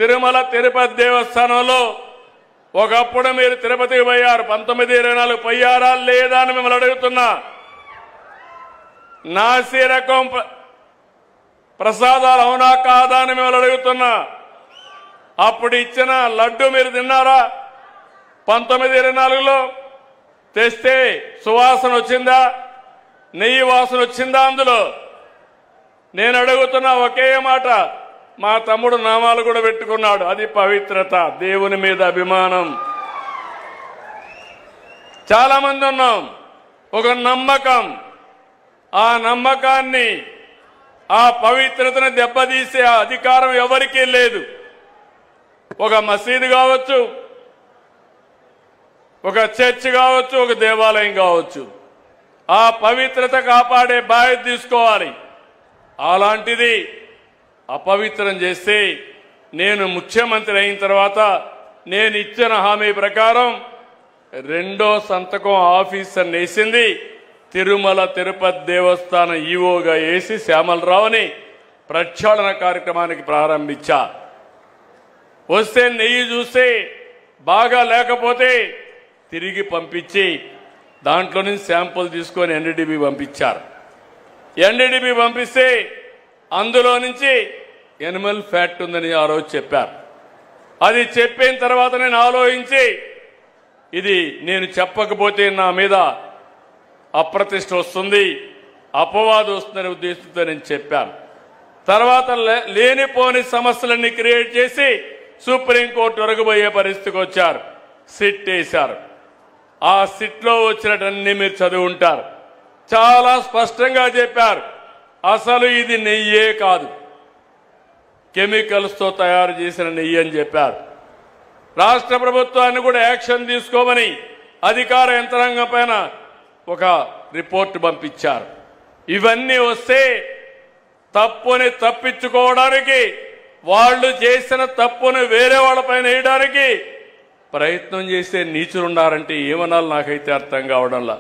తిరుమల తిరుపతి దేవస్థానంలో ఒకప్పుడు మీరు తిరుపతికి పోయారు, 1924 పోయారా లేదా అని మిమ్మల్ని అడుగుతున్నా. నాసి రకం ప్రసాదాలు అవునా కాదా అని మిమ్మల్ని అడుగుతున్నా. అప్పుడు ఇచ్చిన లడ్డు మీరు తిన్నారా? 1924లో తెస్తే సువాసన వచ్చిందా? నెయ్యి వాసన వచ్చిందా? అందులో నేను అడుగుతున్నా ఒకే మాట. మా తమ్ముడు నామాలు కూడా పెట్టుకున్నాడు. అది పవిత్రత, దేవుని మీద అభిమానం. చాలా మంది ఉన్నాం, ఒక నమ్మకం. ఆ నమ్మకాన్ని, ఆ పవిత్రతను దెబ్బతీసే అధికారం ఎవరికీ లేదు. ఒక మసీదు కావచ్చు, ఒక చర్చ్ కావచ్చు, ఒక దేవాలయం కావచ్చు, ఆ పవిత్రత కాపాడే బాధ్యత తీసుకోవాలి. అలాంటిది అపవిత్రం చేస్తే నేను ముఖ్యమంత్రి అయిన తర్వాత నేను ఇచ్చిన హామీ ప్రకారం రెండో సంతకం ఆఫీసర్ వేసింది తిరుమల తిరుపతి దేవస్థానం ఈవోగా వేసి శ్యామలరావుని ప్రక్షాళన కార్యక్రమానికి ప్రారంభించా. వస్తే నెయ్యి చూస్తే బాగా లేకపోతే తిరిగి పంపించి దాంట్లో నుంచి శాంపుల్ తీసుకొని ఎన్డీడీబీ పంపించారు. ఎన్డీడీబీ పంపిస్తే అందులో నుంచి ఎనిమల్ ఫ్యాట్ ఉందని ఆ రోజు చెప్పారు. అది చెప్పిన తర్వాత నేను ఆలోచించి ఇది నేను చెప్పకపోతే నా మీద అప్రతిష్ట వస్తుంది, అపవాదు వస్తుందనే ఉద్దేశంతో నేను చెప్పాను. తర్వాత లేనిపోని సమస్యలన్నీ క్రియేట్ చేసి సుప్రీంకోర్టు వరకు పోయే పరిస్థితికి వచ్చారు. సిట్ వేశారు. ఆ సిట్లో వచ్చినటన్నీ మీరు చదివి ఉంటారు. చాలా స్పష్టంగా చెప్పారు, అసలు ఇది నెయ్యే కాదు, కెమికల్స్తో తయారు చేసిన నెయ్యి అని చెప్పారు. రాష్ట్ర ప్రభుత్వాన్ని కూడా యాక్షన్ తీసుకోమని అధికార యంత్రాంగం పైన ఒక రిపోర్ట్ పంపించారు. ఇవన్నీ వస్తే తప్పుని తప్పించుకోవడానికి, వాళ్ళు చేసిన తప్పును వేరే వాళ్ళపైన వేయడానికి ప్రయత్నం చేసే నీచులున్నారంటే ఏమనాలి నాకైతే అర్థం కావడంలా.